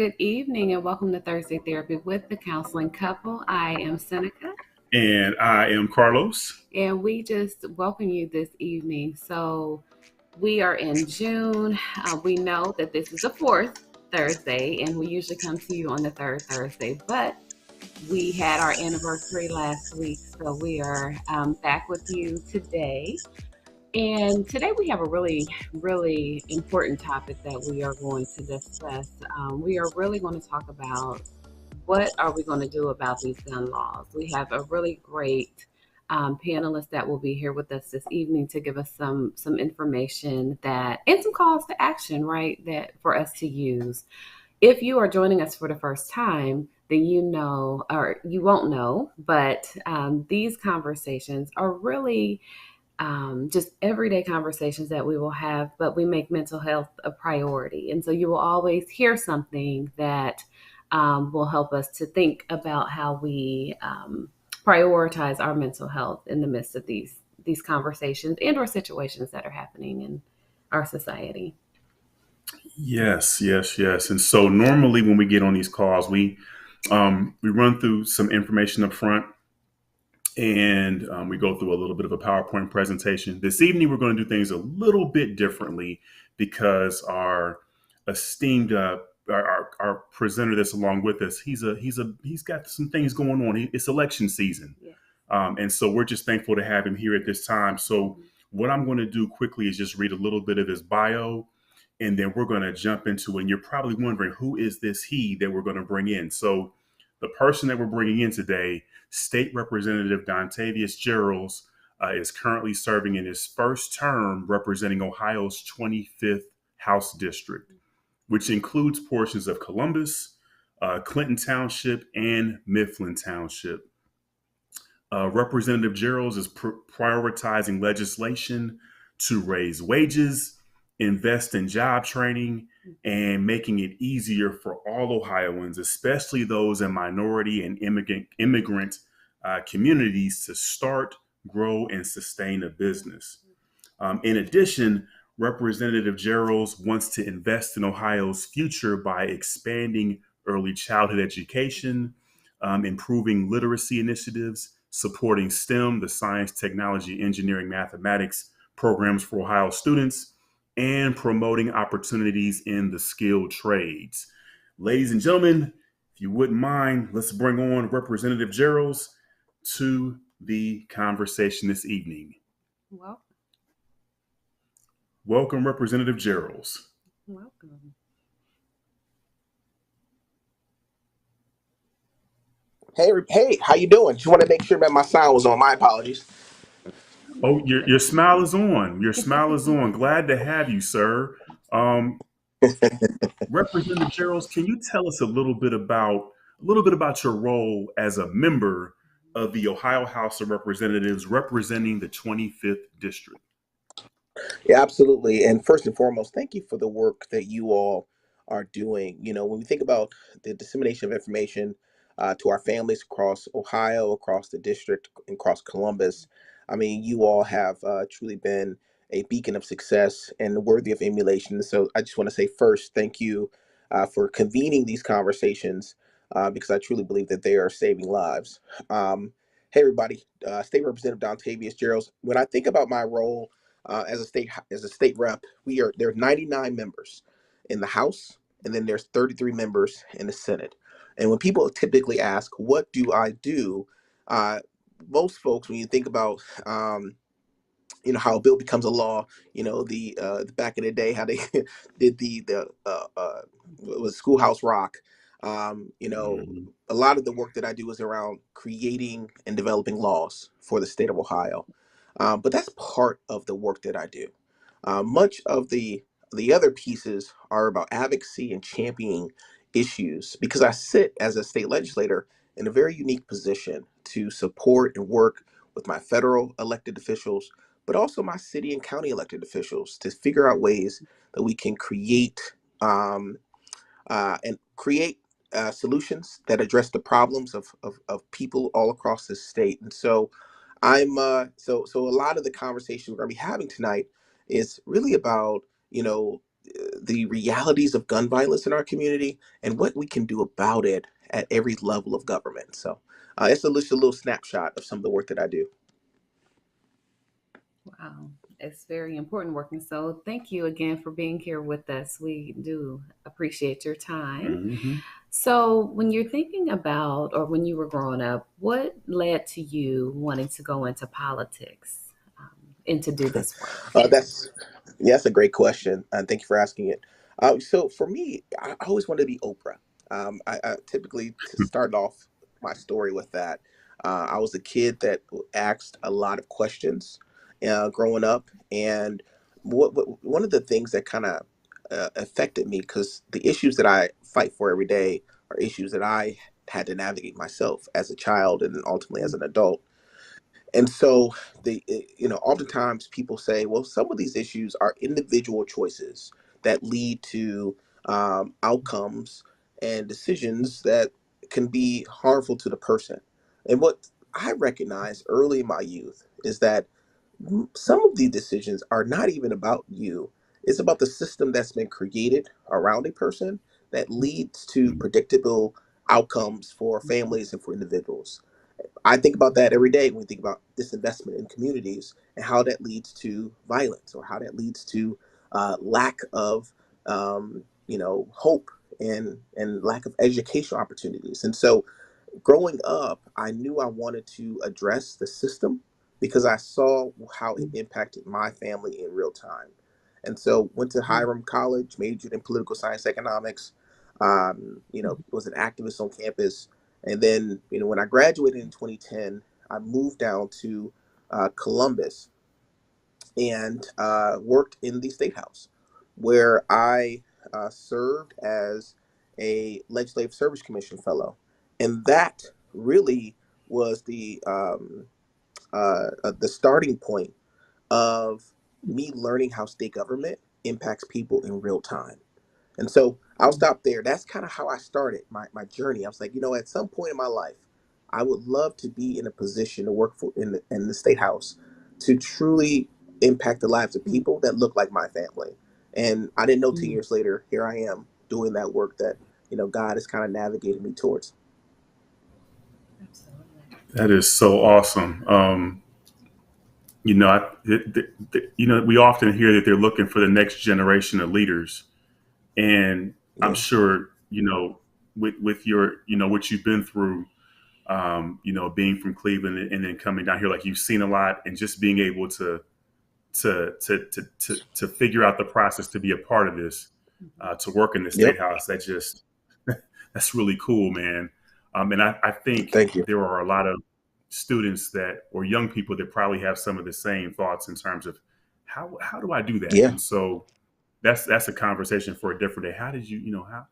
good evening, and welcome to Thursday Therapy with the Counseling Couple. I am Seneca, And I am Carlos. and we just welcome you this evening. So, we are in June. We know that this is the fourth Thursday, and we usually come to you on the third Thursday, but we had our anniversary last week, so we are back with you today. And today we have a really, really important topic that we are going to discuss. We are really going to talk about what are we going to do about these gun laws. We have a really great panelist that will be here with us this evening to give us some information that and some calls to action, right? That for us to use. If you are joining us for the first time, then you know, or you won't know, but these conversations are really just everyday conversations that we will have, but we make mental health a priority. And so you will always hear something that will help us to think about how we prioritize our mental health in the midst of these conversations and or situations that are happening in our society. Yes, yes, yes. And so normally when we get on these calls, we run through some information up front and we go through a little bit of a PowerPoint presentation. This evening we're going to do things a little bit differently because our esteemed our presenter that's along with us, he's got some things going on. It's election season. Yeah. And so we're just thankful to have him here at this time. So what I'm going to do quickly is just read a little bit of his bio, and then we're going to jump into, and you're probably wondering, who is this he that we're going to bring in? So the person that we're bringing in today, State Representative Dontavius Jarrells, is currently serving in his first term representing Ohio's 25th House District, which includes portions of Columbus, Clinton Township, and Mifflin Township. Representative Gerald is prioritizing legislation to raise wages, invest in job training, and making it easier for all Ohioans, especially those in minority and immigrant communities, to start, grow, and sustain a business. In addition, Representative Gerald wants to invest in Ohio's future by expanding early childhood education, improving literacy initiatives, supporting STEM, the science, technology, engineering, mathematics programs for Ohio students, and promoting opportunities in the skilled trades. Ladies and gentlemen, if you wouldn't mind, let's bring on Representative Jarrells to the conversation this evening. Well, Welcome, Representative Jarrells. welcome. Hey, how you doing? Just want to make sure that my sound was on. My apologies. Oh, your smile is on. Your smile is on. Glad to have you, sir. Um, Representative Jarrells, can you tell us a little bit about your role as a member of the Ohio House of Representatives representing the 25th district? Yeah, absolutely. And first and foremost, thank you for the work that you all are doing. When we think about the dissemination of information to our families across Ohio, across the district, and across Columbus, I mean, you all have truly been a beacon of success and worthy of emulation. So I just want to say first, thank you for convening these conversations because I truly believe that they are saving lives. Hey, everybody, State Representative Dontavius Jarrells. When I think about my role, as a state rep, there are 99 members in the House, and then there's 33 members in the Senate. And when people typically ask, "What do I do?" Uh, most folks, when you think about how a bill becomes a law, the back in the day how they did the what was Schoolhouse Rock. Mhm. A lot of the work that I do is around creating and developing laws for the state of Ohio. But that's part of the work that I do. Much of the other pieces are about advocacy and championing issues because I sit as a state legislator in a very unique position to support and work with my federal elected officials, but also my city and county elected officials to figure out ways that we can um, create solutions that address the problems of people all across the state. And so so a lot of the conversation we're going to be having tonight is really about the realities of gun violence in our community and what we can do about it at every level of government. So it's just a little snapshot of some of the work that I do. Wow, it's very important working. So thank you again for being here with us. We do appreciate your time. Hmm. So when you're thinking about, or when you were growing up, what led to you wanting to go into politics, and to do this work? That's Yeah, that's a great question, and thank you for asking it. So for me, I always wanted to be Oprah. I typically to start off my story with that. I was a kid that asked a lot of questions growing up, and one of the things that kind of affected me, because the issues that I fight for every day are issues that I had to navigate myself as a child and then ultimately as an adult. And so oftentimes people say, well, some of these issues are individual choices that lead to outcomes and decisions that can be harmful to the person. And what I recognized early in my youth is that some of these decisions are not even about you. It's about the system that's been created around a person that leads to predictable outcomes for families and for individuals. I think about that every day when we think about disinvestment in communities and how that leads to violence or how that leads to lack of hope and lack of educational opportunities. And so growing up, I knew I wanted to address the system because I saw how it impacted my family in real time. And so went to Hiram College, majored in political science economics, was an activist on campus. And then, when I graduated in 2010, I moved down to Columbus and worked in the State House, where I served as a Legislative Service Commission fellow, and that really was the starting point of me learning how state government impacts people in real time. And so I'll stop there. That's kind of how I started my journey. I was like, at some point in my life, I would love to be in a position to work for in the state house to truly impact the lives of people that look like my family. And I didn't know 10 Mm, years later, here I am doing that work that, God has kind of navigated me towards. absolutely. That is so awesome. We often hear that they're looking for the next generation of leaders, and I'm Yeah. sure with your what you've been through, being from Cleveland and then coming down here, like you've seen a lot, and just being able to figure out the process to be a part of this, to work in the state Yep. house. That just that's really cool, man. And I think Thank you. there are a lot of students that or young people that probably have some of the same thoughts in terms of how do I do that? Yeah. And so that's a conversation for a different day. How did how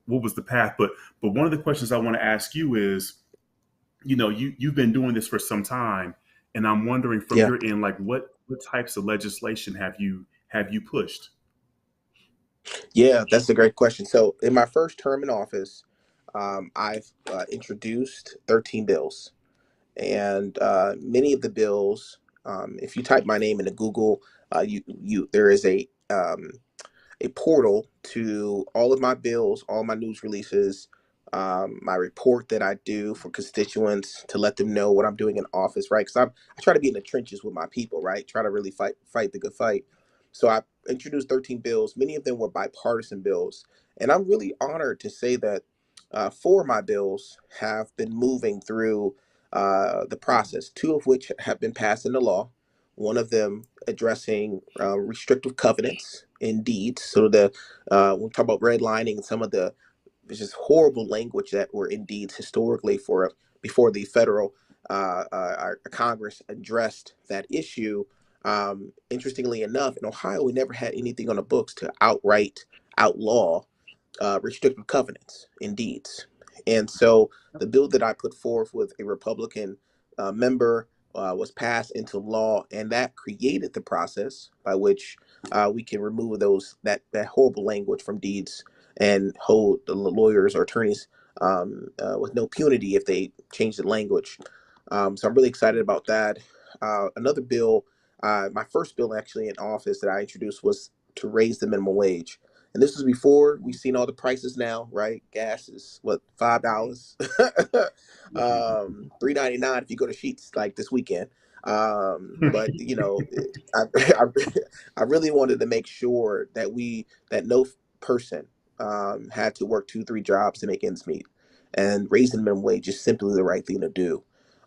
what was the path? But one of the questions I want to ask you is, you've been doing this for some time, and I'm wondering from Yeah. your end, like what types of legislation have you pushed? Yeah. That's a great question. So in my first term in office, I've introduced 13 bills. And many of the bills, if you type my name into Google, there is a portal to all of my bills, all my news releases, my report that I do for constituents to let them know what I'm doing in office, right? Because I try to be in the trenches with my people, right? Try to really fight the good fight. So I introduced 13 bills. Many of them were bipartisan bills, and I'm really honored to say that four of my bills have been moving through the process. Two of which have been passed into law. One of them addressing restrictive covenants in deeds. So we'll talk about redlining and some of the just horrible language that were in deeds historically for before the federal our Congress addressed that issue. Interestingly enough, in Ohio, we never had anything on the books to outright outlaw restrictive covenants in deeds. And so the bill that I put forth with a Republican member was passed into law, and that created the process by which we can remove that horrible language from deeds and hold the lawyers or attorneys with no punity if they change the language. So I'm really excited about that. Another bill, my first bill actually in office that I introduced was to raise the minimum wage. And this was before we've seen all the prices now, right? Gas is what, $5, $3.99 if you go to Sheets like this weekend. But you know, I, I I really wanted to make sure that no person had to work 2, 3 jobs to make ends meet, and raising the minimum wage is simply the right thing to do.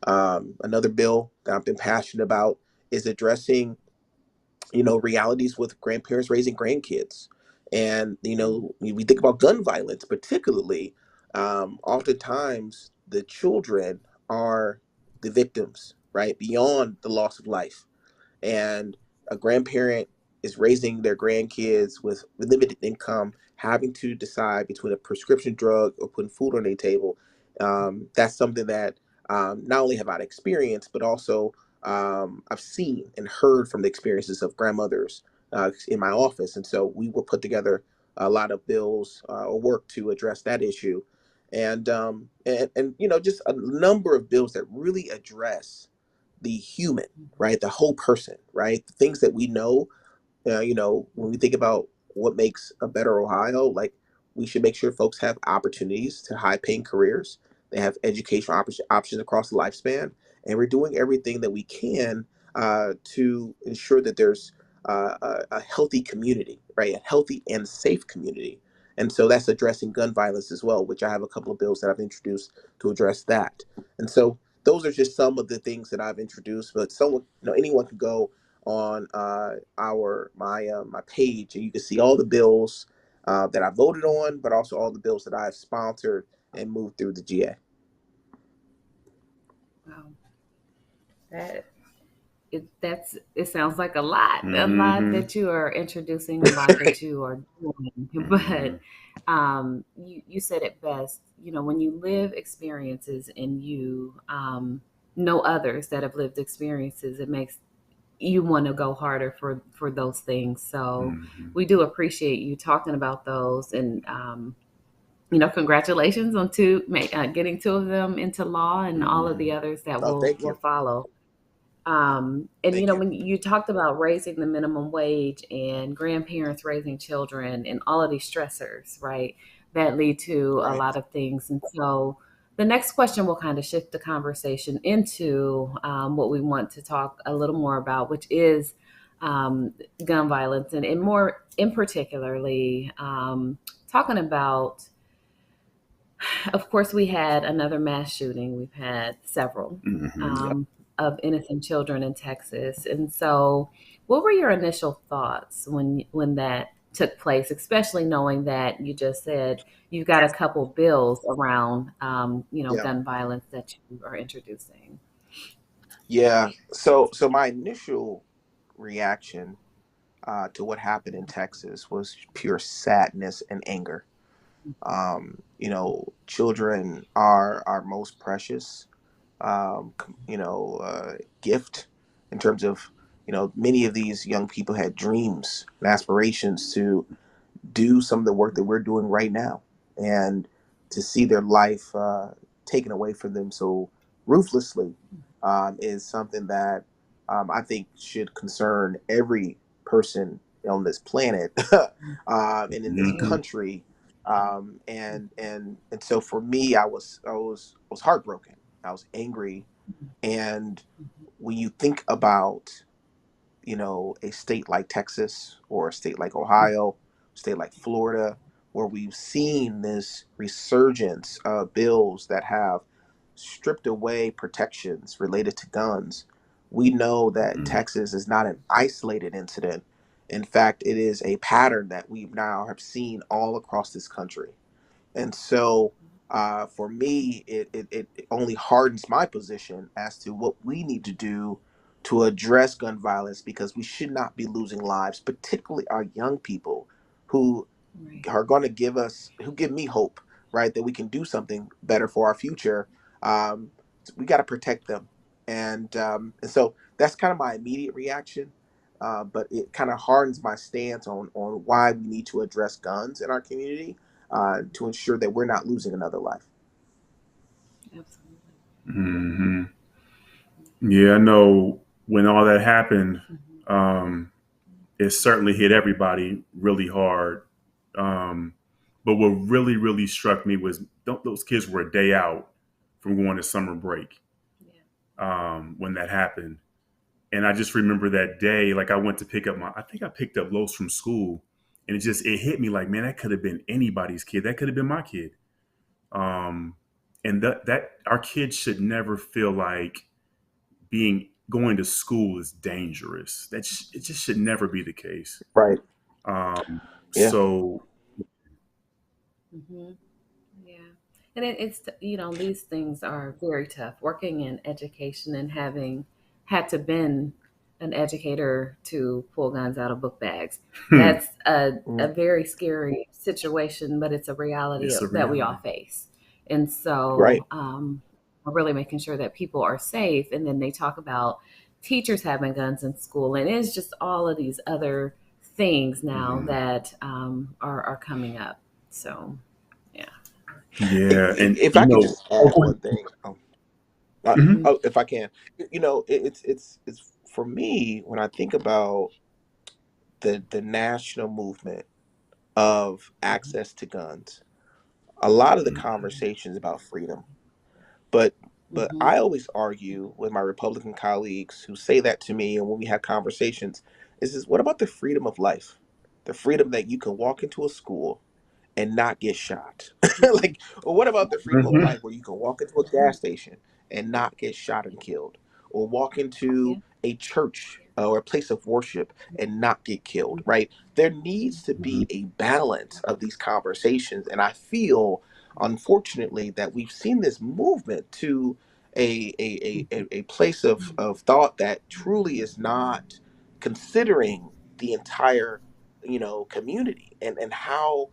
Another bill that I've been passionate about is addressing, realities with grandparents raising grandkids. And, we think about gun violence, particularly, oftentimes the children are the victims, right? Beyond the loss of life, and a grandparent is raising their grandkids with limited income, having to decide between a prescription drug or putting food on their table. That's something that, not only have I experienced, but also I've seen and heard from the experiences of grandmothers in my office. And so we will put together a lot of bills or work to address that issue. And just a number of bills that really address the human, right? The whole person, right? The things that we know, when we think about what makes a better Ohio, like, we should make sure folks have opportunities to high paying careers. They have educational options across the lifespan. And we're doing everything that we can to ensure that there's a healthy community, right? A healthy and safe community. And so that's addressing gun violence as well, which I have a couple of bills that I've introduced to address that. And so those are just some of the things that I've introduced. But someone, anyone can go on my page, and you can see all the bills that I voted on, but also all the bills that I've sponsored and moved through the GA. Wow, that it sounds like a lot Mm-hmm. that you are introducing, a lot that you are doing. Mm-hmm. But you said it best. When you live experiences and you know others that have lived experiences, it makes you want to go harder for those things. So Mm-hmm. we do appreciate you talking about those, and congratulations on getting two of them into law, and all of the Mm-hmm. others that Oh, thank will you. follow. And Thank you. when you talked about raising the minimum wage and grandparents raising children and all of these stressors, right, that lead to a Right. lot of things. And so the next question will kind of shift the conversation into what we want to talk a little more about, which is um, gun violence, and more in particularly talking about, of course, we had another mass shooting. We've had several Mm-hmm. Yep. of innocent children in Texas. And so, what were your initial thoughts when that took place, especially knowing that you just said you've got a couple bills around, Yeah. gun violence that you are introducing? Yeah. So my initial reaction to what happened in Texas was pure sadness and anger. Children are our most precious, gift, in terms of, many of these young people had dreams and aspirations to do some of the work that we're doing right now, and to see their life taken away from them so ruthlessly is something that I think should concern every person on this planet and in this Mm-hmm. country. And so for me, I was heartbroken. I was angry. And when you think about, a state like Texas, or a state like Ohio, a state like Florida, where we've seen this resurgence of bills that have stripped away protections related to guns, we know that Mm-hmm. Texas is not an isolated incident. In fact, it is a pattern that we now have seen all across this country. And so, for me, it only hardens my position as to what we need to do to address gun violence, because we should not be losing lives, particularly our young people who Right. are going to who give me hope, right, that we can do something better for our future. Um, we got to protect them. And so that's kind of my immediate reaction. But it kind of hardens my stance on why we need to address guns in our community, to ensure that we're not losing another life. Absolutely. Mm-hmm. Yeah, I know when all that happened, Mhm. um, it certainly hit everybody really hard. Um, but what really, really struck me was those kids were a day out from going to summer break when that happened. And I just remember that day, like I went to pick up I think I picked up Los from school, and it hit me like, man, that could have been anybody's kid. That could have been my kid. Um, and that our kids should never feel like being going to school is dangerous. It just should never be the case. Right. Yeah. So Mm-hmm. Yeah. And it's, these things are very tough. Working in education and having had to been an educator to pull guns out of book bags, that's a Mm. very scary situation, but it's a reality it's a that we all reality. face. And Right. so we're really making sure that people are safe. And then they talk about teachers having guns in school. And it's just all of these other things now Hmm. that are coming up. So, yeah. Yeah, and If I could just oh, add go one thing, ahead. if I can, it's for me when I think about the national movement of access to guns. A lot of the Mhm. conversations about freedom, but Mm-hmm. I always argue with my Republican colleagues who say that to me, and when we have conversations, is what about the freedom of life, the freedom that you can walk into a school and not get shot? Like, or what about the freedom of Mhm. life where you can walk into a gas station and not get shot and killed, or walk Yeah. into a church or a place of worship and not get killed, right? There needs to Mhm. be a balance of these conversations. And I feel, unfortunately, that we've seen this movement to a place of thought that truly is not considering the entire, community, and how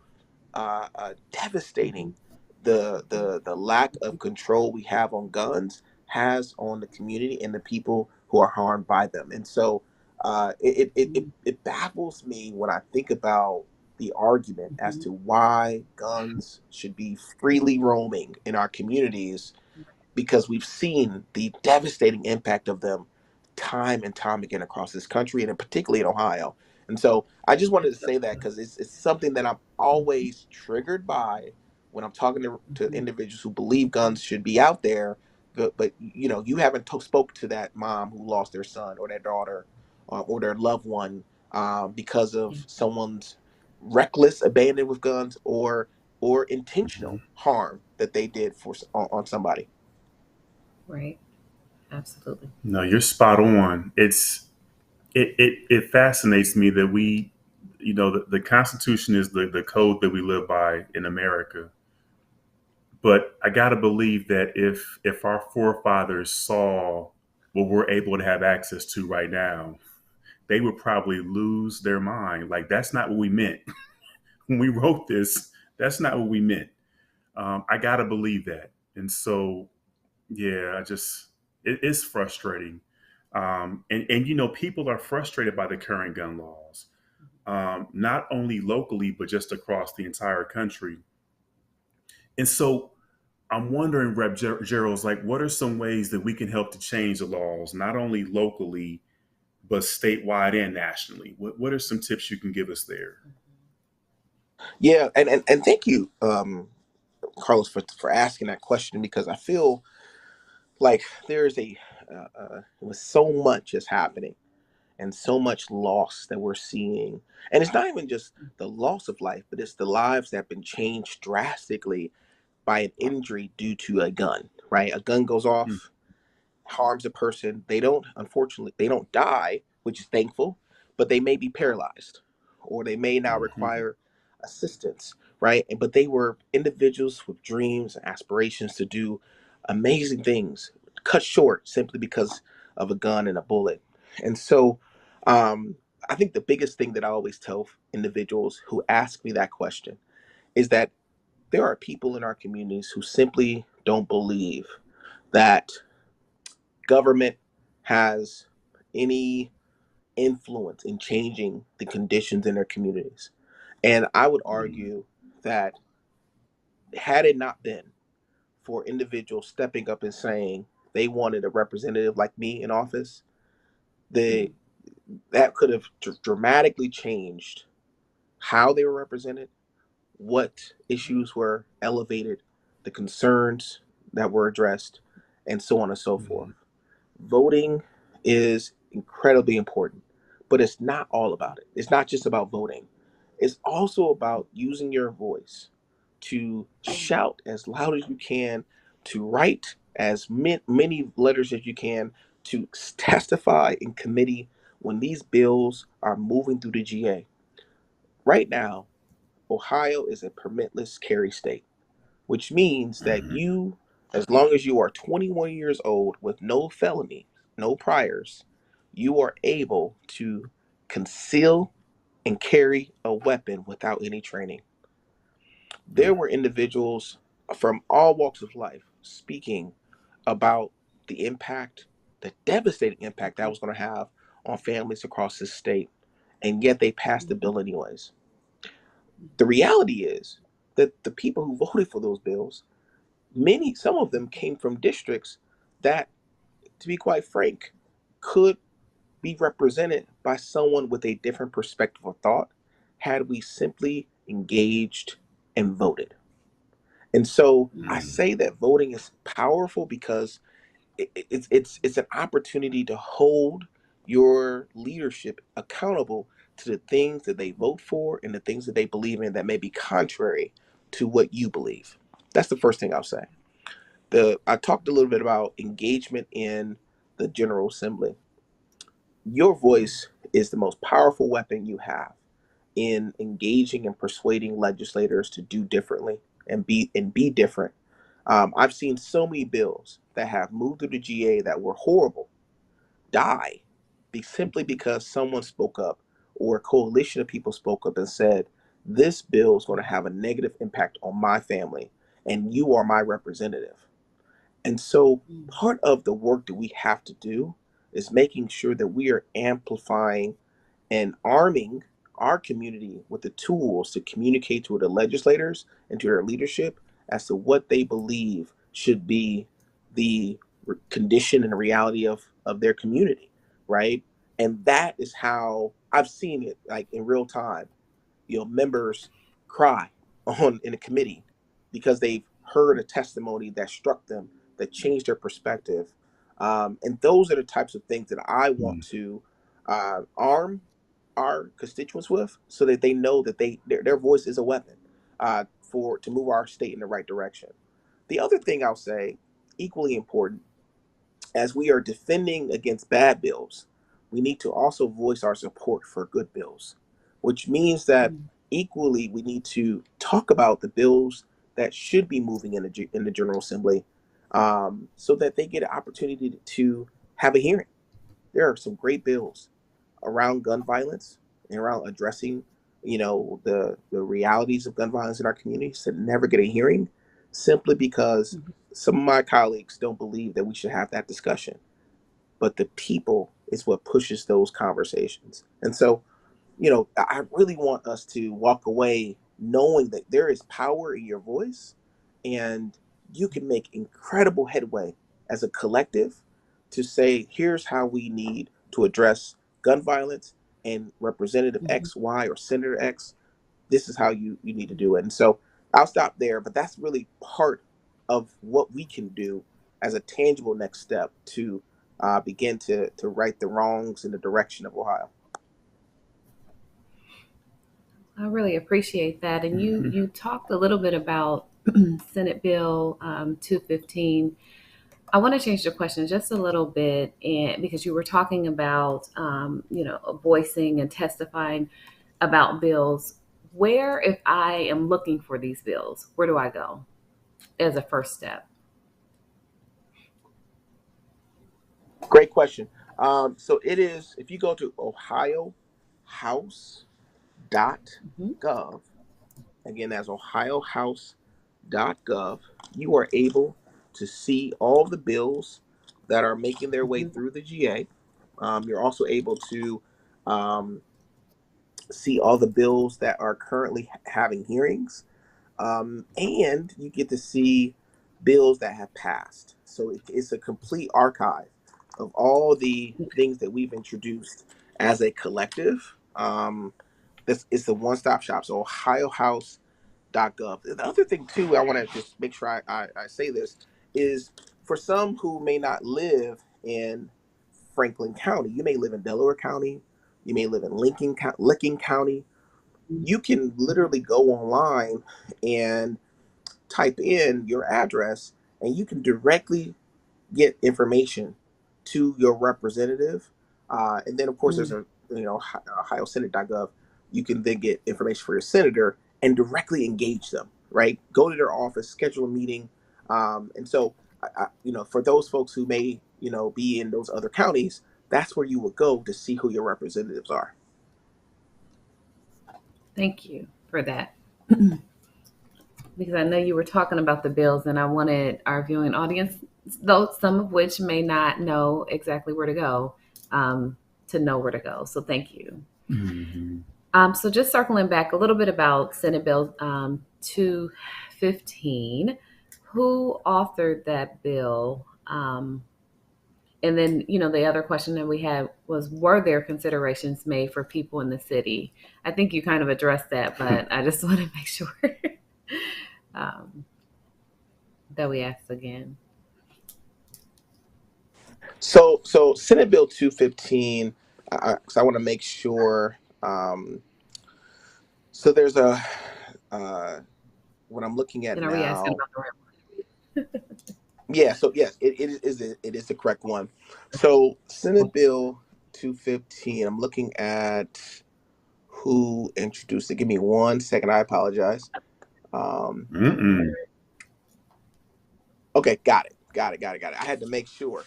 devastating the lack of control we have on guns has on the community and the people who are harmed by them. And so it baffles me when I think about the argument as Mm-hmm. to why guns should be freely roaming in our communities, because we've seen the devastating impact of them time and time again across this country, and particularly in Ohio. And so I just wanted to say that because it's something that I'm always triggered by when I'm talking to Mm-hmm. individuals who believe guns should be out there. But you haven't spoke to that mom who lost their son or their daughter, or their loved one, because Yeah. of someone's reckless abandon with guns, or Mhm. intentional harm that they did on somebody. Right. Absolutely. No, you're spot on. It fascinates me that the Constitution is the code that we live by in America. But I got to believe that if our forefathers saw what we're able to have access to right now, they would probably lose their mind. Like, that's not what we meant when we wrote this. That's not what we meant. I got to believe that. And so, yeah, it's frustrating. And people are frustrated by the current gun laws, not only locally, but just across the entire country. And so I'm wondering, Rev Gerald's, like, what are some ways that we can help to change the laws, not only locally, but statewide and nationally? What are some tips you can give us there? Yeah, and thank you, Carlos, for asking that question, because I feel like there's with so much is happening and so much loss that we're seeing, and it's not even just the loss of life, but it's the lives that have been changed drastically by an injury due to a gun. Right, a gun goes off, harms a person. Unfortunately, they don't die, which is thankful, but they may be paralyzed, or they may now Mm-hmm. require assistance, right? But they were individuals with dreams and aspirations to do amazing things, cut short simply because of a gun and a bullet. And so, um, I think the biggest thing that I always tell individuals who ask me that question is that there are people in our communities who simply don't believe that government has any influence in changing the conditions in their communities. And I would argue that had it not been for individuals stepping up and saying they wanted a representative like me in office, the that could have dramatically changed how they were represented, what issues were elevated, the concerns that were addressed, and so on and so forth. Mhm. Voting is incredibly important, but it's not all about it. It's not just about voting. It's also about using your voice to shout as loud as you can, to write as many letters as you can, to testify in committee when these bills are moving through the GA. Right now, Ohio is a permitless carry state, which means that Mhm. you, as long as you are 21 years old with no felony, no priors, you are able to conceal and carry a weapon without any training. There were individuals from all walks of life speaking about the impact, the devastating impact that was going to have on families across this state, and yet they passed the bill anyways. The reality is that the people who voted for those bills, some of them came from districts that, to be quite frank, could be represented by someone with a different perspective of thought had we simply engaged and voted. And so I Mhm. say that voting is powerful because it's an opportunity to hold your leadership accountable to the things that they vote for and the things that they believe in that may be contrary to what you believe. That's the first thing I'll say. I talked a little bit about engagement in the General Assembly. Your voice is the most powerful weapon you have in engaging and persuading legislators to do differently and be different. I've seen so many bills that have moved through the GA that were horrible die simply because someone spoke up or a coalition of people spoke up and said, this bill is going to have a negative impact on my family and you are my representative. And so part of the work that we have to do is making sure that we are amplifying and arming our community with the tools to communicate to the legislators and to their leadership as to what they believe should be the condition and reality of their community, right? And that is how I've seen it, like in real time. Members cry on in a committee because they've heard a testimony that struck them, that changed their perspective. And those are the types of things that I want Mhm. to arm our constituents with, so that they know that their voice is a weapon for to move our state in the right direction. The other thing I'll say, equally important, as we are defending against bad bills, we need to also voice our support for good bills, which means that equally we need to talk about the bills that should be moving in the General Assembly, so that they get an opportunity to have a hearing. There are some great bills around gun violence and around addressing, the realities of gun violence in our communities that never get a hearing, simply because some of my colleagues don't believe that we should have that discussion. But the people is what pushes those conversations. And so, I really want us to walk away knowing that there is power in your voice, and you can make incredible headway as a collective to say, here's how we need to address gun violence, and Representative X, Y, or Senator X, this is how you need to do it. And so I'll stop there, but that's really part of what we can do as a tangible next step to begin to right the wrongs in the direction of Ohio. I really appreciate that. And you Mhm. you talked a little bit about Senate Bill 215. I want to change the question just a little bit, and because you were talking about voicing and testifying about bills. Where, if I am looking for these bills, where do I go as a first step? Great question. So it is, if you go to Hmm. ohiohouse.gov, again, that's ohiohouse.gov, you are able to see all the bills that are making their way Hmm. through the GA. You're also able to um, see all the bills that are currently having hearings, and you get to see bills that have passed. So it's a complete archive of all the things that we've introduced as a collective. This is the one-stop shop. So ohiohouse.gov. The other thing too, I want to just make sure I say this is for some who may not live in Franklin County, you may live in Delaware County, you may live in Licking County. You can literally go online and type in your address, and you can directly get information to your representative. And then, of course, there's Mm. a OhioSenate.gov. You can then get information for your senator and directly engage them. Right, go to their office, schedule a meeting, and so for those folks who may be in those other counties, that's where you would go to see who your representatives are. Thank you for that. Because I know you were talking about the bills, and I wanted our viewing audience, though some of which may not know exactly where to go, to know where to go. So thank you. Mm-hmm. So just circling back a little bit about Senate Bill 215, who authored that bill? And then, the other question that we had was, were there considerations made for people in the city? I think you kind of addressed that, but I just want to make sure um, that we ask again. So Senate Bill 215, because I want to make sure. So there's what I'm looking at And are we asking now. about the right one? Yeah, so yes, it is the correct one. So Senate Bill 215, I'm looking at who introduced it. Give me 1 second. I apologize. Um, Mm-mm. okay, got it. I had to make sure.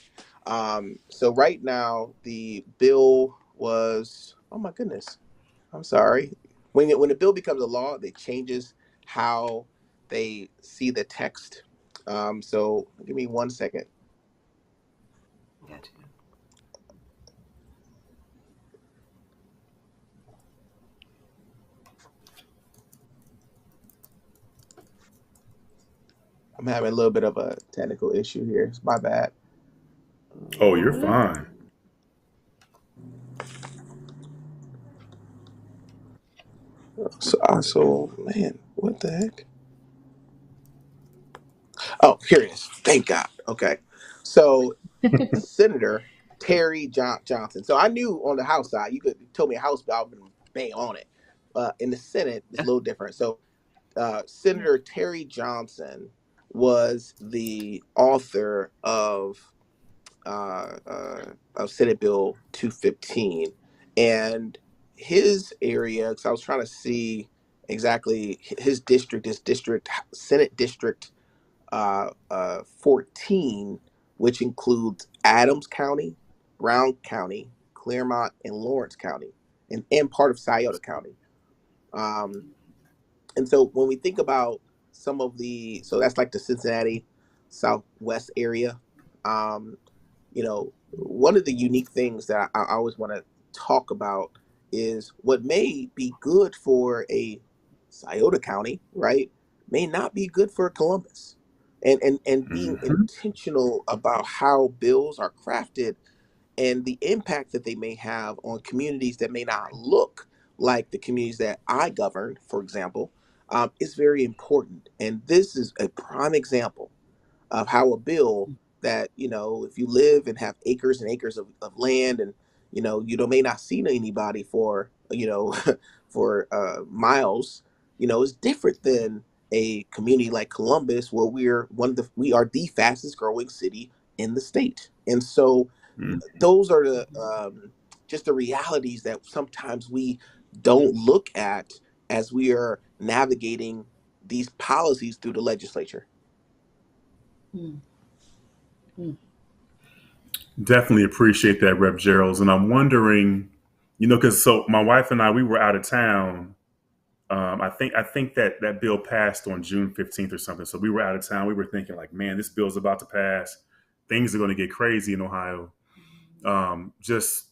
So right now the bill was, oh my goodness, I'm sorry. When the bill becomes a law, it changes how they see the text. So give me 1 second. Gotcha. I'm having a little bit of a technical issue here. It's my bad. Oh, you're fine. So man, what the heck? Oh, here it is. Thank God. Okay. So Senator Terry Johnson. So I knew on the House side, you could tell me a House bill, I've been bang on it. In the Senate, it's a little different. So Senator Terry Johnson was the author of Senate Bill 215, and his area. Because I was trying to see exactly his district, Senate District 14, which includes Adams County, Brown County, Claremont, and Lawrence County, and part of Scioto County. Um, and so when we think about so that's like the Cincinnati Southwest area. Um, One of the unique things that I always want to talk about is what may be good for a Scioto County, right, may not be good for Columbus. And being Mm-hmm. intentional about how bills are crafted and the impact that they may have on communities that may not look like the communities that I govern, for example, is very important. And this is a prime example of how a bill that, if you live and have acres and acres of land, and may not see anybody for for miles, is different than a community like Columbus, where we are the fastest growing city in the state. And so those are the just the realities that sometimes we don't look at as we are navigating these policies through the legislature. Mm. Mm. Definitely appreciate that, Rev Gerald. And I'm wondering, because so my wife and I, we were out of town. I think that bill passed on June 15th or something. So we were out of town. We were thinking like, man, this bill's about to pass. Things are going to get crazy in Ohio. Just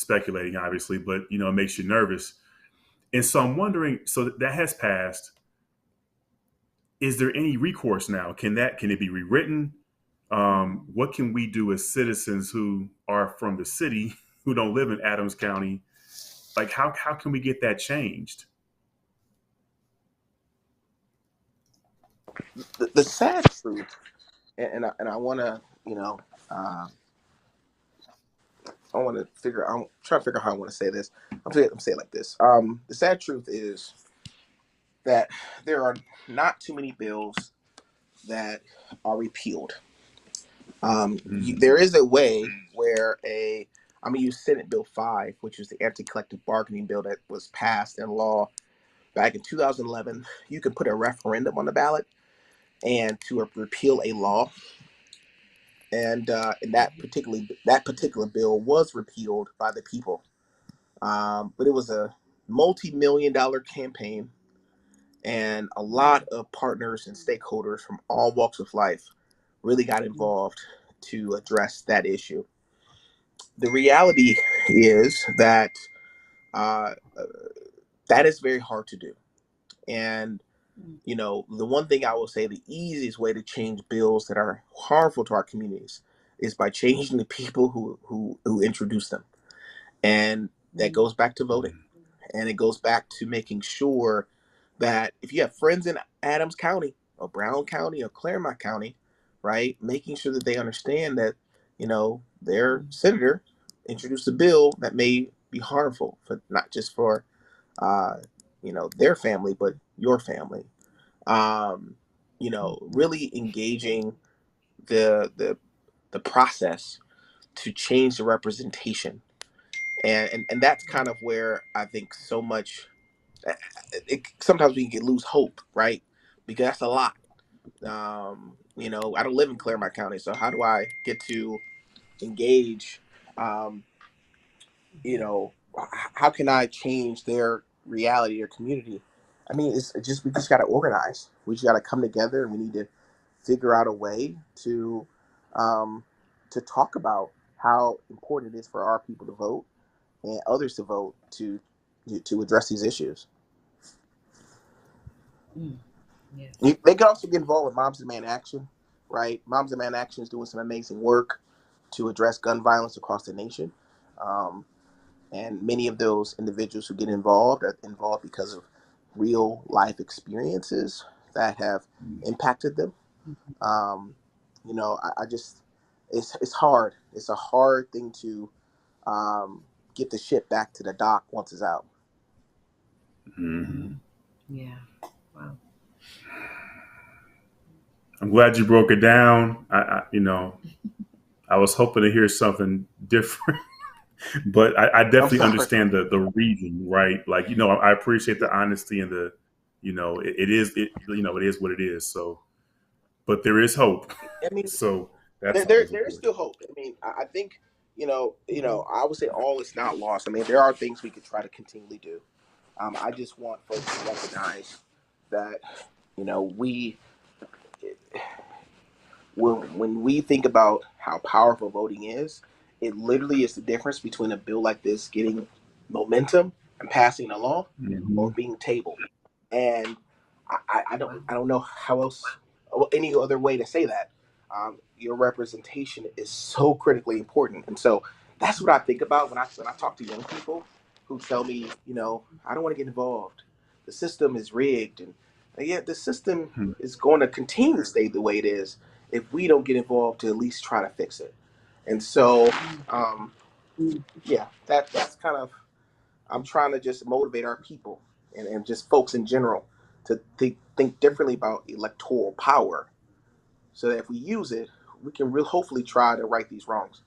speculating, obviously, but it makes you nervous. And so I'm wondering, so that has passed. Is there any recourse now? Can it be rewritten? What can we do as citizens who are from the city who don't live in Adams County. Like, how can we get that changed? The sad truth, and I want to, I want to figure. I'm trying to figure out how I want to say this. I'm saying it like this. The sad truth is that there are not too many bills that are repealed. There is a way where I'm gonna use Senate Bill 5, which is the anti-collective bargaining bill that was passed in law back in 2011. You can put a referendum on the ballot and to repeal a law, and that particular bill was repealed by the people. But it was a multi-million-dollar campaign, and a lot of partners and stakeholders from all walks of life really got involved to address that issue. The reality is that uh, that is very hard to do. And, the one thing I will say, the easiest way to change bills that are harmful to our communities is by changing the people who introduce them. And that goes back to voting. And it goes back to making sure that if you have friends in Adams County or Brown County or Claremont County, right, making sure that they understand that, their senator introduced a bill that may be harmful for not just for, their family, but your family. Really engaging the process to change the representation. And that's kind of where I think so much sometimes we can lose hope, right? Because that's a lot. I don't live in Claremont County, so how do I get to engage? Um, how can I change their reality or community? I mean, it's just we just got to organize. We just got to come together, and we need to figure out a way um, to talk about how important it is for our people to vote and others to vote to address these issues. Yes. They can also get involved with Moms Demand Action, right? Moms Demand Action is doing some amazing work to address gun violence across the nation. Um, and many of those individuals who get involved are involved because of real life experiences that have impacted them. Um, I just, it's hard. It's a hard thing to get the ship back to the dock once it's out. Mm-hmm. Yeah. Wow. I'm glad you broke it down. I was hoping to hear something different, but I I'm definitely sorry. understand the reason, right? Like, I appreciate the honesty and it is what it is. So, but there is hope. I mean, So that's there always there is important. still hope. I mean, I think I would say all is not lost. I mean, there are things we could try to continually do. I just want folks to recognize that we when we think about how powerful voting is, it literally is the difference between a bill like this getting momentum and passing a law or Mm-hmm. being tabled. And Wow. I don't know how else any other way to say that. Your representation is so critically important, and so that's what I think about when I talk to young people who tell me, I don't want to get involved. The system is rigged, and yet the system is going to continue to stay the way it is if we don't get involved to at least try to fix it. And so, um, yeah, that's kind of I'm trying to just motivate our people and just folks in general to think differently about electoral power so that if we use it, we can hopefully try to right these wrongs.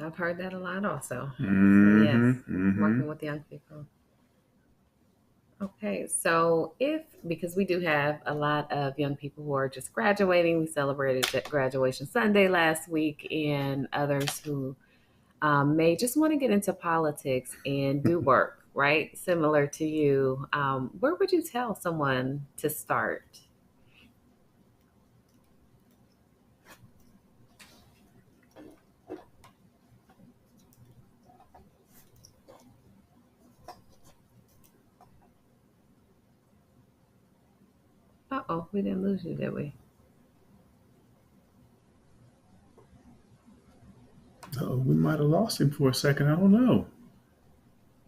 I've heard that a lot also. So yes, Mm-hmm. Mm-hmm. working with young people. Okay, so because we do have a lot of young people who are just graduating, we celebrated that graduation Sunday last week, and others who may just want to get into politics and do work, right? Similar to you. Where would you tell someone to start? Uh oh, we didn't lose you, did we? We might have lost him for a second. I don't know.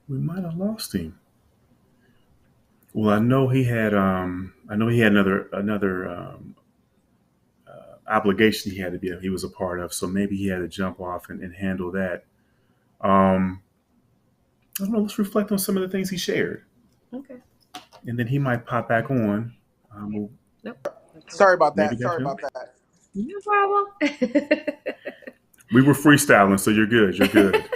We might have lost him. Well, I know he had. I know he had another obligation he had to be. He was a part of. So maybe he had to jump off and handle that. Um, I don't know. Let's reflect on some of the things he shared, Okay. and then he might pop back on. Nope. Sorry about Maybe that. that's Sorry him. about that. No problem. We were freestyling, so you're good. You're good.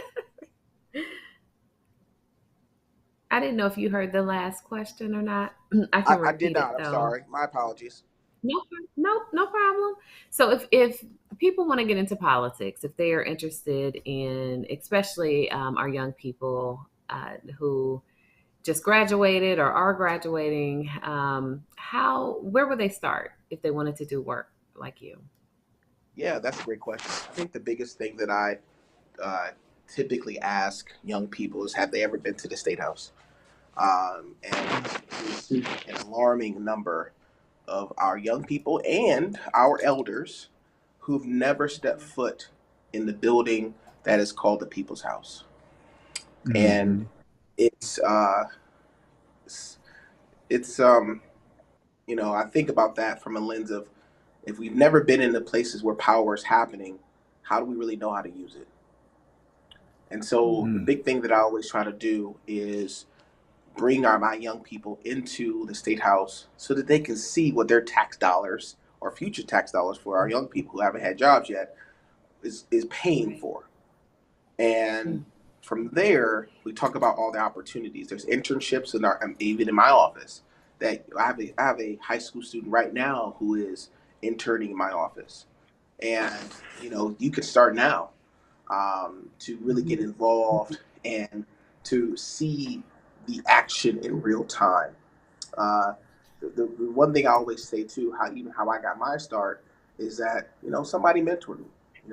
I didn't know if you heard the last question or not. I can I did repeat not. it I'm though. sorry. My apologies. No problem. So if people want to get into politics, if they are interested in, especially our young people who just graduated or are graduating, where would they start if they wanted to do work like you? Yeah, that's a great question. I think the biggest thing that I typically ask young people is, have they ever been to the State House? And we see an alarming number of our young people and our elders who've never stepped foot in the building that is called the People's House. And Mm-hmm. it's it's, it's I think about that from a lens of, if we've never been in the places where power is happening, how do we really know how to use it? And so the Mm-hmm. big thing that I always try to do is bring my young people into the State House so that they can see what their tax dollars, or future tax dollars for our young people who haven't had jobs yet, is paying Right. for. And from there, we talk about all the opportunities. There's internships even in my office. That I have a high school student right now who is interning in my office, and you could start now, to really get Mm-hmm. involved and to see the action in real time. Uh, the one thing I always say too, how I got my start, is that somebody mentored me.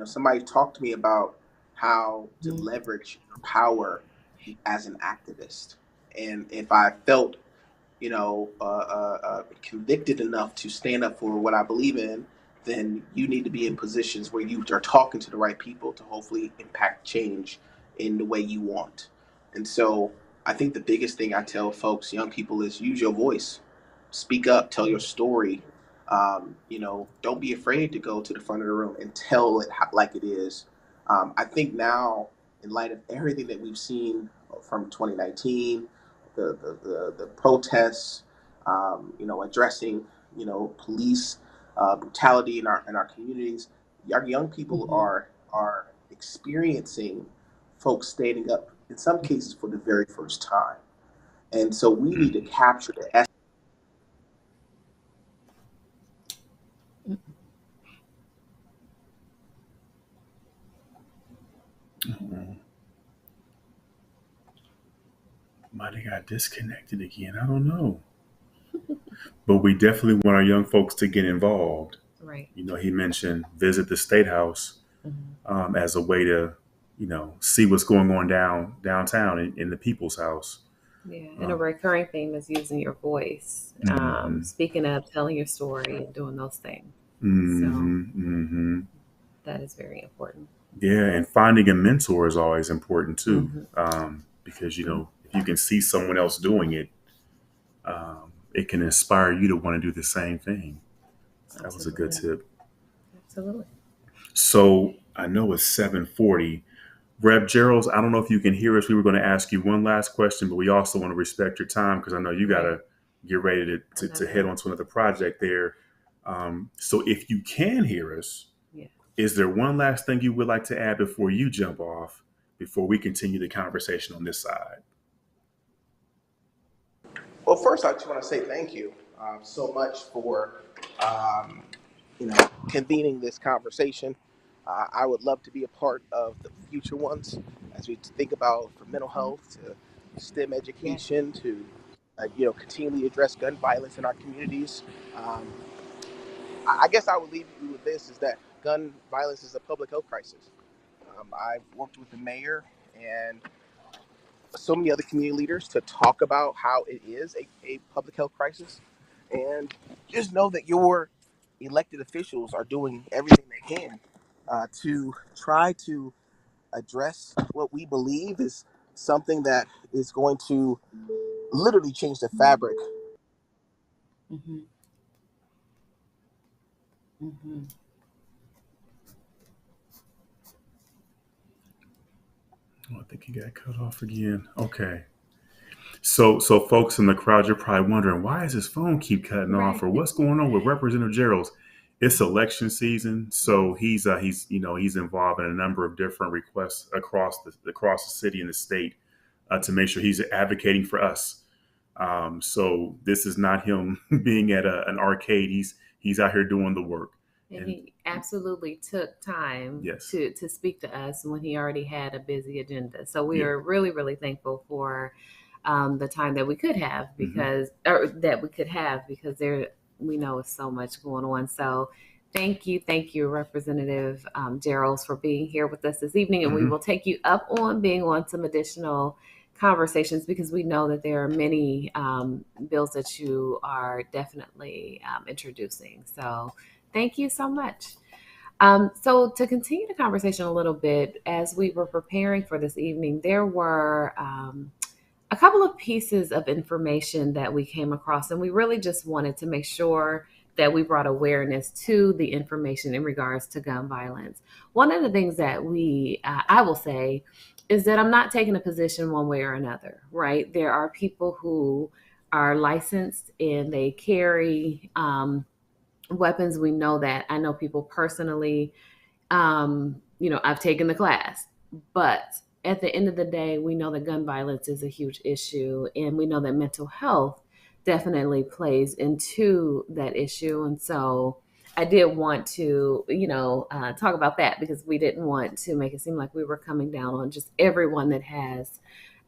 Somebody talked to me about how to leverage your power as an activist, and if I felt convicted enough to stand up for what I believe in, then you need to be in positions where you are talking to the right people to hopefully impact change in the way you want. And so I think the biggest thing I tell folks, young people, is use your voice, speak up, tell your story. Don't be afraid to go to the front of the room and tell it like it is. I think now, in light of everything that we've seen from 2019, the protests, addressing police brutality in our communities. Our young people Mm-hmm. are experiencing folks standing up in some cases for the very first time, and so we need to capture the essence. Mm-hmm. Might have got disconnected again. I don't know. But we definitely want our young folks to get involved. Right. He mentioned visit the State House Mm-hmm. as a way to, see what's going on downtown in the People's House. Yeah, and a Uh, recurring theme is using your voice, mm-hmm. speaking up, telling your story, and doing those things. So Mm-hmm. Mm-hmm. that is very important. Yeah, and finding a mentor is always important too, Mm-hmm. because if you can see someone else doing it, it can inspire you to want to do the same thing. That was a good Absolutely. tip. Absolutely. So I know it's 7:40. Rev Gerald, I don't know if you can hear us. We were going to ask you one last question, but we also want to respect your time because I know you got Right. to get ready to head Another. on to another project there. So if you can hear us, Yeah. is there one last thing you would like to add before you jump off, before we continue the conversation on this side? Well, first, I just want to say thank you so much for um, convening this conversation. I would love to be a part of the future ones as we think about, from mental Mhm. health to STEM Yes. education to continually address gun violence in our communities. Um, I guess I would leave you with this: is that gun violence is a public health crisis. I've worked with the mayor and so many other community leaders to talk about how it is a public health crisis, and just know that your elected officials are doing everything they can to try to address what we believe is something that is going to literally change the fabric. Mm-hmm. Mm-hmm. Oh, I think he got cut off again. Okay. So folks in the crowd, you're probably wondering, why does his phone keep cutting off, Right. or what's going on with Representative Jarrells? It's election season, so Yes. he's involved in a number of different requests across the city and the state to make sure he's advocating for us. So this is not him being at an arcade. He's out here doing the work. And And he absolutely took time yes, to speak to us when he already had a busy agenda. So we yeah, are really, really thankful for the time that we could have hmm because there we know is so much going on. So thank you, Representative Jarrells, for being here with us this evening, and we hmm will take you up on being on some additional conversations because we know that there are many bills that you are definitely introducing. So thank you so much. So to continue the conversation a little bit, as we were preparing for this evening, there were a couple of pieces of information that we came across, and we really just wanted to make sure that we brought awareness to the information in regards to gun violence. One of the things that I will say, is that I'm not taking a position one way or another, right? There are people who are licensed and they carry weapons. We know that. I know people personally. I've taken the class, but at the end of the day, we know that gun violence is a huge issue, and we know that mental health definitely plays into that issue. And so I did want to, talk about that because we didn't want to make it seem like we were coming down on just everyone that has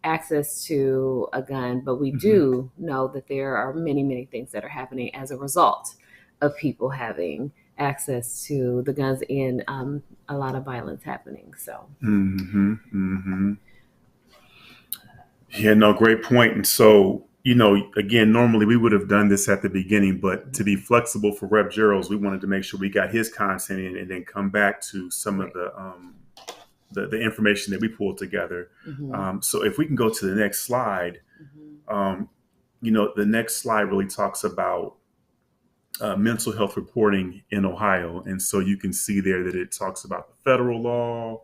access to a gun, but we hmm do know that there are many, many things that are happening as a result of people having access to the guns and a lot of violence happening. So, hmm hmm Yeah, no, great point. And so, again, normally we would have done this at the beginning, but to be flexible for Rev Gerald's, we wanted to make sure we got his content in and then come back to some of right. the information that we pulled together. Mm-hmm. So if we can go to the next slide, Mm-hmm. um, the next slide really talks about mental health reporting in Ohio. And so you can see there that it talks about the federal law,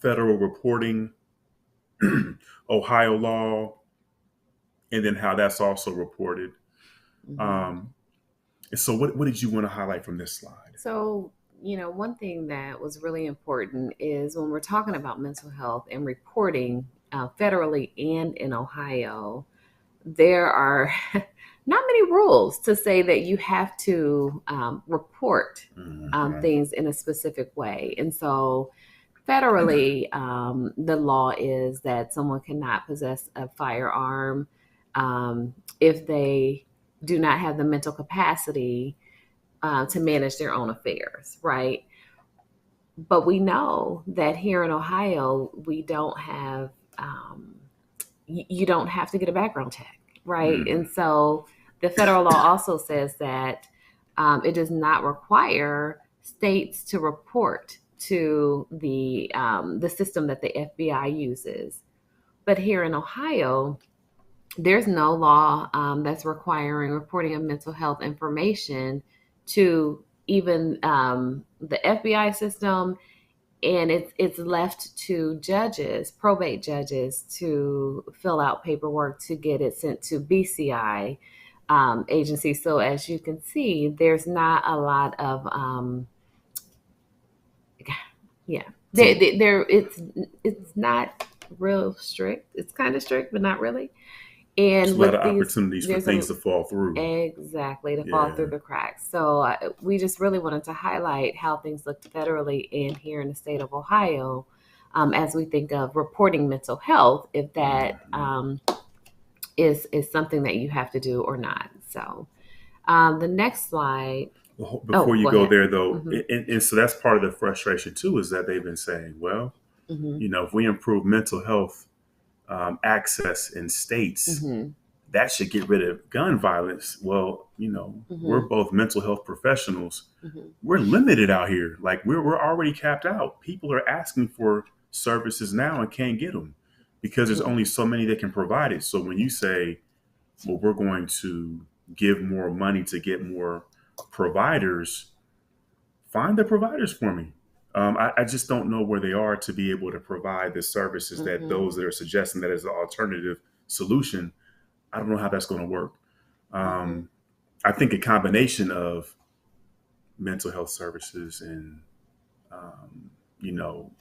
federal reporting, Ohio law, and then how that's also reported. Mm-hmm. Um, so what did you want to highlight from this slide? So, one thing that was really important is when we're talking about mental health and reporting federally and in Ohio, there are not many rules to say that you have to report Mhm. things in a specific way. And so, federally, the law is that someone cannot possess a firearm if they do not have the mental capacity to manage their own affairs, right? But we know that here in Ohio, we don't have, you don't have to get a background check, right? Mhm. And so the federal law also says that it does not require states to report to the system that the FBI uses. But here in Ohio, there's no law that's requiring reporting of mental health information to even the FBI system, and it's left to judges, probate judges, to fill out paperwork to get it sent to BCI agencies. So as you can see, there's not a lot of yeah. So It's not real strict. It's kind of strict, but not really. there's And a lot of with these, opportunities for there's a things to fall through. exactly to fall through Yeah. the cracks. So we just really wanted to highlight how things looked federally and here in the state of Ohio, as we think of reporting mental health, if that Mhm. is something that you have to do or not. So the next slide. Well, before Oh, you go go ahead. there, though, Mm-hmm. and so that's part of the frustration too, is that they've been saying, well, Mm-hmm. if we improve mental health access in states, Mm-hmm. that should get rid of gun violence. Well, we're Mm-hmm. both mental health professionals. Mm-hmm. We're limited out here. Like we're already capped out. People are asking for services now and can't get them because there's only so many that can provide it. So when you say, well, we're going to give more money to get more providers, find the providers for me. I just don't know where they are to be able to provide the services that those that are suggesting that as an alternative solution. I don't know how that's going to work. I think a combination of mental health services and, you know,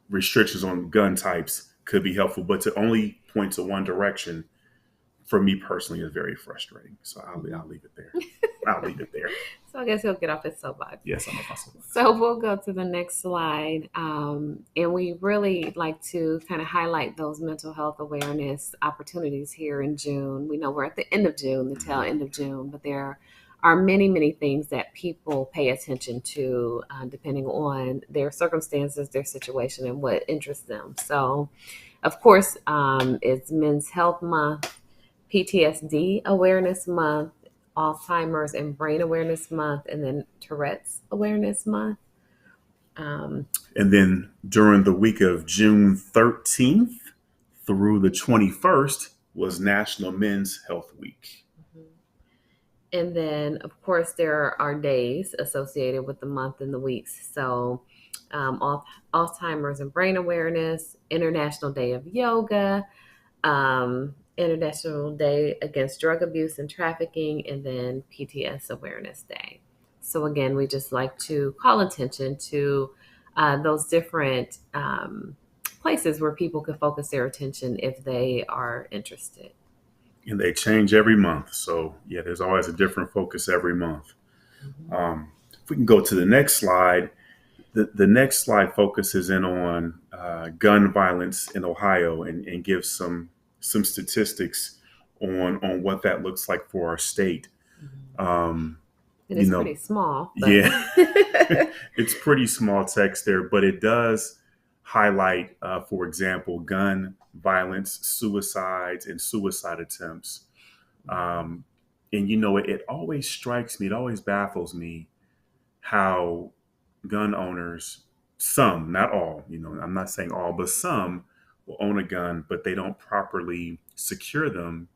restrictions on gun types could be helpful, but to only point to one direction, for me personally, is very frustrating. So I'll leave it there. I'll leave it there. So I guess he'll get off his soapbox. Yes, I'm off my soapbox. So we'll go to the next slide. And we really like to kind of highlight those mental health awareness opportunities here in June. We know we're at the end of June, the tail end of June, but there are many, many things that people pay attention to depending on their circumstances, their situation, and what interests them. So, of course, it's Men's Health Month, PTSD Awareness Month, Alzheimer's and Brain Awareness Month, and then Tourette's Awareness Month. And then during the week of June 13th through the 21st was National Men's Health Week. And then, of course, there are days associated with the month and the weeks. So Alzheimer's and Brain Awareness, International Day of Yoga, International Day Against Drug Abuse and Trafficking, and then PTS Awareness Day. So again, we just like to call attention to those different places where people can focus their attention if they are interested. And they change every month. So yeah, there's always a different focus every month. If we can go to the next slide, the next slide focuses in on gun violence in Ohio and gives some statistics on what that looks like for our state. And it's pretty small. But. Yeah, it's pretty small text there, but it does highlight, for example, gun violence, suicides, and suicide attempts. And, it always strikes me, it always baffles me how gun owners, some, not all, I'm not saying all, but some will own a gun, but they don't properly secure them.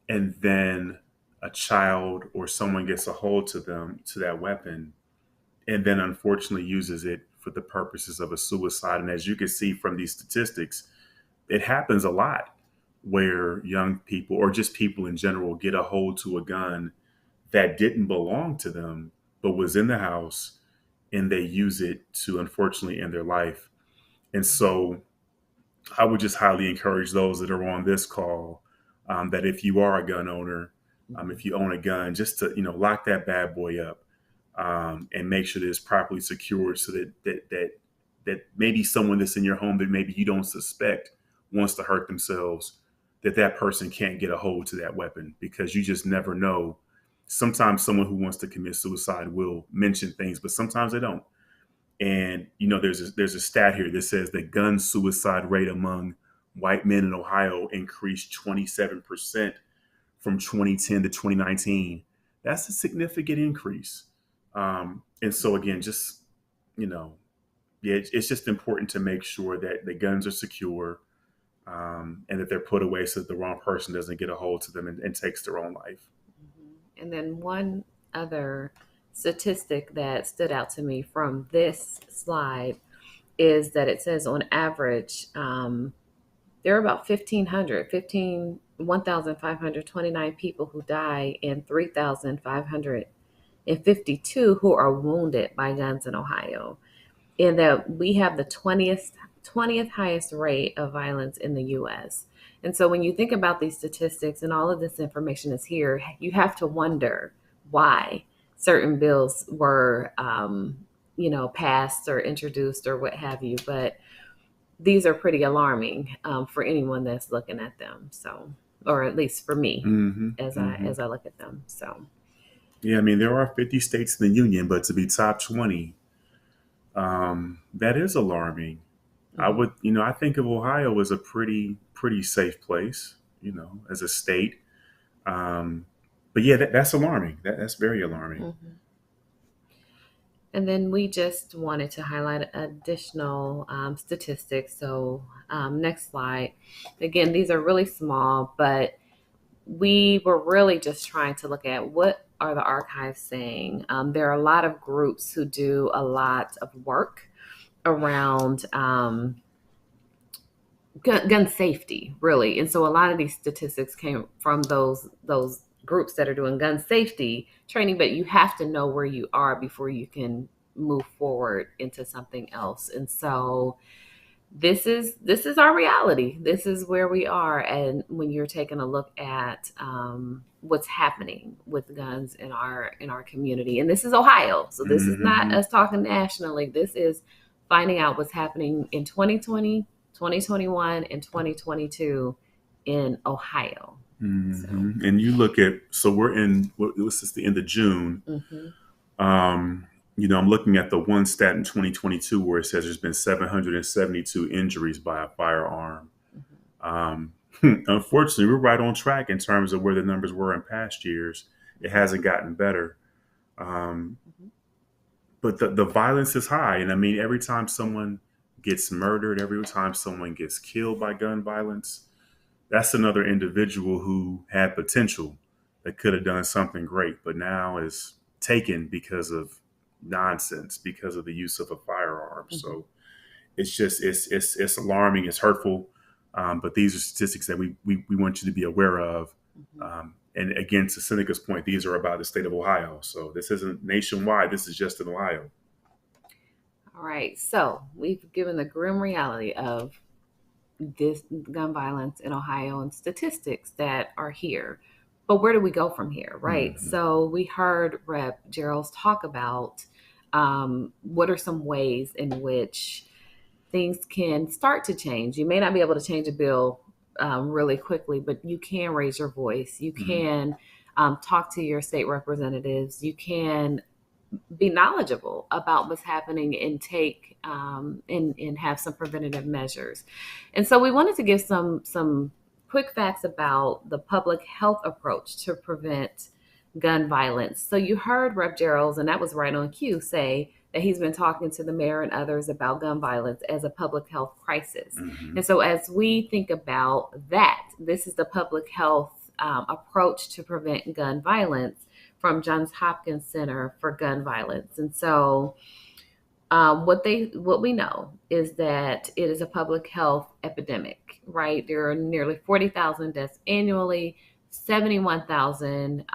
And then a child or someone gets a hold to that weapon, and then unfortunately uses it for the purposes of a suicide. And as you can see from these statistics, it happens a lot where young people or just people in general get a hold to a gun that didn't belong to them, but was in the house, and they use it to unfortunately end their life. And so I would just highly encourage those that are on this call that if you are a gun owner, if you own a gun, just to, lock that bad boy up and make sure that it's properly secured so that maybe someone that's in your home that maybe you don't suspect wants to hurt themselves, that person can't get a hold to that weapon, because you just never know. Sometimes someone who wants to commit suicide will mention things, but sometimes they don't. And, there's a stat here that says the gun suicide rate among white men in Ohio increased 27% from 2010 to 2019. That's a significant increase. And so again, just, it's just important to make sure that the guns are secure and that they're put away so that the wrong person doesn't get a hold to them and takes their own life. And then one other statistic that stood out to me from this slide is that it says on average, there are about 1,529 people who die and 3,552 who are wounded by guns in Ohio. And that we have the 20th highest rate of violence in the U.S. And so when you think about these statistics and all of this information is here, you have to wonder why certain bills were, passed or introduced or what have you. But these are pretty alarming for anyone that's looking at them. So, or at least for me, as I look at them. So, yeah, there are 50 states in the union, but to be top 20, that is alarming. I would, I think of Ohio as a pretty safe place, as a state. But yeah, that's alarming. That's very alarming. And then we just wanted to highlight additional statistics. So next slide. Again, these are really small, but we were really just trying to look at what are the archives saying. There are a lot of groups who do a lot of work around gun safety, really. And so a lot of these statistics came from those groups that are doing gun safety training, but you have to know where you are before you can move forward into something else. And so this is our reality. This is where we are. And when you're taking a look at what's happening with guns in our community, and this is Ohio, so this is not us talking nationally. This is finding out what's happening in 2020, 2021, and 2022 in Ohio. And you look at, so we're in, this is the end of June. I'm looking at the one stat in 2022 where it says there's been 772 injuries by a firearm. Unfortunately, we're right on track in terms of where the numbers were in past years. It hasn't gotten better. But the violence is high. And I mean, every time someone gets murdered, every time someone gets killed by gun violence, that's another individual who had potential that could have done something great, but now is taken because of nonsense, because of the use of a firearm. So it's just, it's alarming, it's hurtful. But these are statistics that we want you to be aware of. And again, to Seneca's point, these are about the state of Ohio. So this isn't nationwide. This is just in Ohio. All right. So we've given the grim reality of this gun violence in Ohio and statistics that are here. But where do we go from here, right? So we heard Rev Gerald talk about what are some ways in which things can start to change. You may not be able to change a bill really quickly, but you can raise your voice. You can talk to your state representatives. You can be knowledgeable about what's happening and take and have some preventative measures. And so we wanted to give some quick facts about the public health approach to prevent gun violence. So you heard Rev Gerald, and that was right on cue, say that he's been talking to the mayor and others about gun violence as a public health crisis. And so as we think about that, this is the public health approach to prevent gun violence from Johns Hopkins Center for Gun Violence. And so what we know is that it is a public health epidemic, right? There are nearly 40,000 deaths annually, 71,000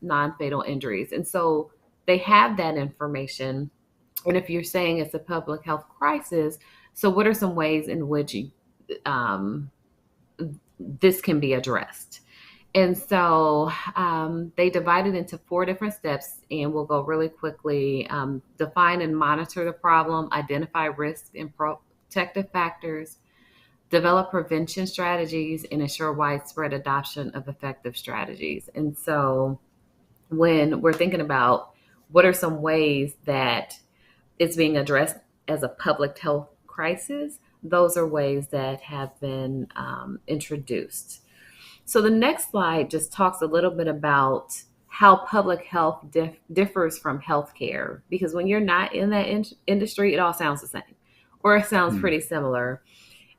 non-fatal injuries. And so they have that information. And if you're saying it's a public health crisis, so what are some ways in which this can be addressed? And so they divided into 4 different steps, and we'll go really quickly. Define and monitor the problem, identify risks and protective factors, develop prevention strategies, and ensure widespread adoption of effective strategies. And so when we're thinking about what are some ways that it's being addressed as a public health crisis, those are ways that have been introduced. So the next slide just talks a little bit about how public health differs from healthcare, because when you're not in that industry, it all sounds the same, or it sounds pretty similar.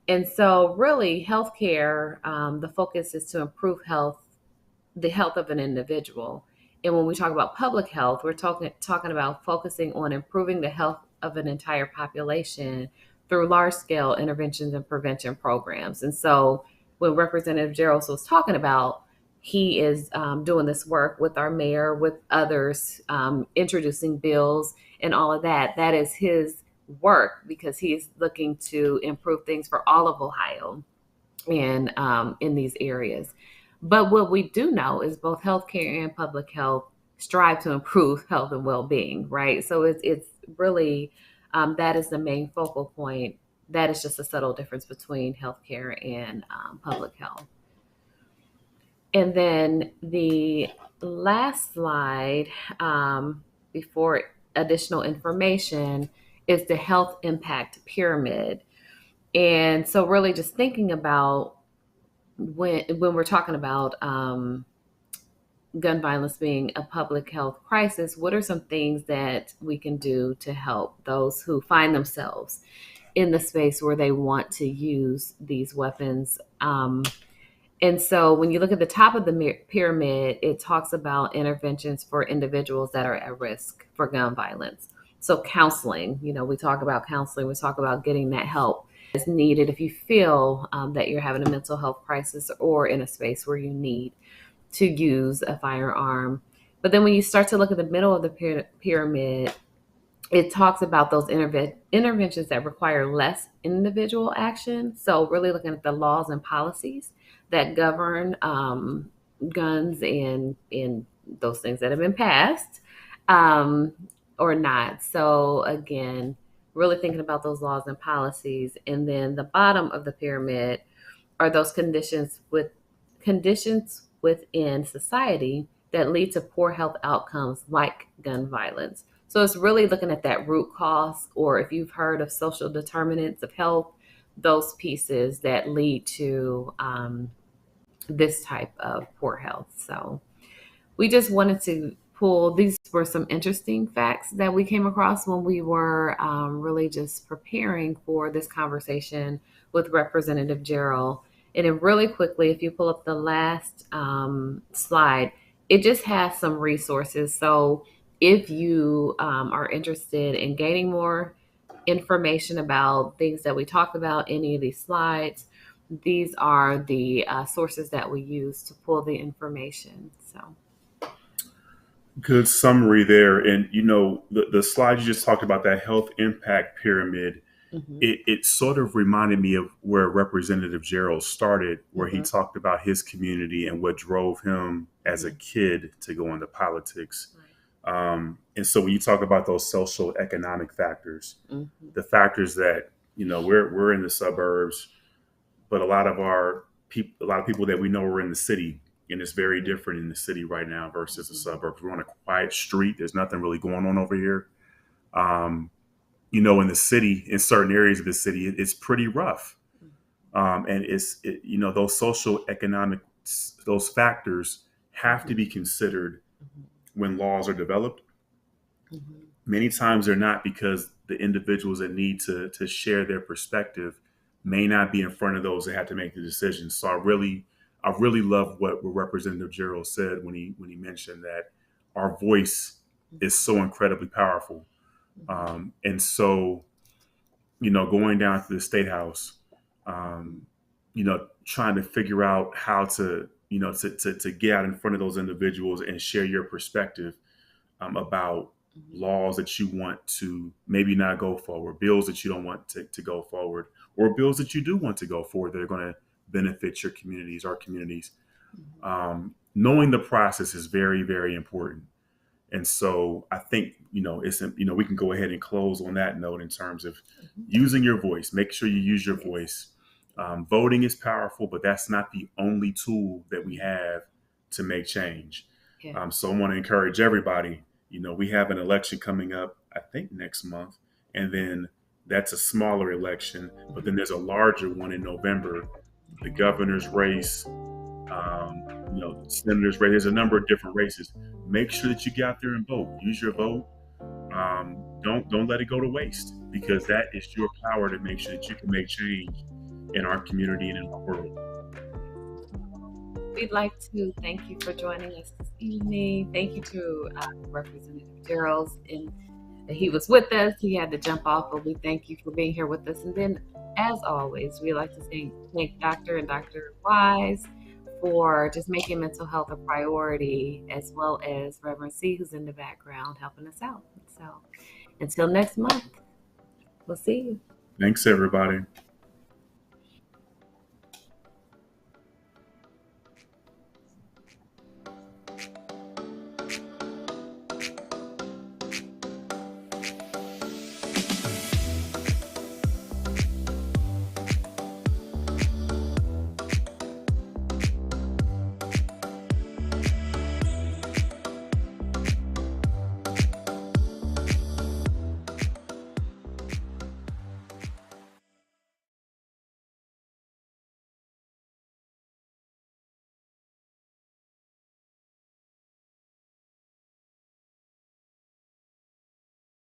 And so really healthcare, the focus is to improve the health of an individual. And when we talk about public health, we're talking about focusing on improving the health of an entire population through large-scale interventions and prevention programs. And so when Representative Jarrells was talking about, he is doing this work with our mayor, with others, introducing bills and all of that. That is his work because he's looking to improve things for all of Ohio and in these areas. But what we do know is both healthcare and public health strive to improve health and well-being, right? So it's really, that is the main focal point. That is just a subtle difference between healthcare and public health. And then the last slide before additional information is the health impact pyramid. And so really just thinking about when we're talking about gun violence being a public health crisis, what are some things that we can do to help those who find themselves in the space where they want to use these weapons? And so when you look at the top of the pyramid, it talks about interventions for individuals that are at risk for gun violence. So counseling, we talk about counseling, we talk about getting that help is needed if you feel that you're having a mental health crisis or in a space where you need to use a firearm. But then when you start to look at the middle of the pyramid, it talks about those interventions that require less individual action. So really looking at the laws and policies that govern guns and those things that have been passed or not. So again, really thinking about those laws and policies. And then the bottom of the pyramid are those conditions within society that lead to poor health outcomes like gun violence. So it's really looking at that root cause, or if you've heard of social determinants of health, those pieces that lead to this type of poor health. So we just wanted to pull, these were some interesting facts that we came across when we were really just preparing for this conversation with Representative Jarrell. And then really quickly, if you pull up the last slide, it just has some resources. So if you are interested in gaining more information about things that we talked about, any of these slides, these are the sources that we use to pull the information. So good summary there. And the slide you just talked about, that health impact pyramid, it sort of reminded me of where Representative Gerald started, where he talked about his community and what drove him as a kid to go into politics. And so when you talk about those social economic factors, the factors that we're in the suburbs, but a lot of people that we know are in the city, and it's very different in the city right now versus the suburbs. We're on a quiet street. There's nothing really going on over here. In the city, in certain areas of the city, it's pretty rough. And those social economic, those factors have to be considered when laws are developed. Many times they're not, because the individuals that need to share their perspective may not be in front of those that have to make the decisions. So I really love what Representative Gerald said when he mentioned that our voice is so incredibly powerful. And so, going down to the State House, trying to figure out how to get out in front of those individuals and share your perspective about laws that you want to maybe not go forward, bills that you don't want to go forward, or bills that you do want to go forward that are going to benefit your communities, our communities. Knowing the process is very, very important. And so I think, we can go ahead and close on that note in terms of using your voice. Make sure you use your voice. Voting is powerful, but that's not the only tool that we have to make change. So I want to encourage everybody. We have an election coming up, I think next month, and then that's a smaller election, but then there's a larger one in November, the governor's race, senator's race. There's a number of different races. Make sure that you get out there and vote. Use your vote. Don't let it go to waste, because that is your power to make sure that you can make change in our community and in the world. We'd like to thank you for joining us this evening. Thank you to Representative Jarrells, and he was with us. He had to jump off, but we thank you for being here with us. And then, as always, we like to thank Dr. and Dr. Wise for just making mental health a priority, as well as Reverend C, who's in the background helping us out. So until next month, we'll see you. Thanks, everybody.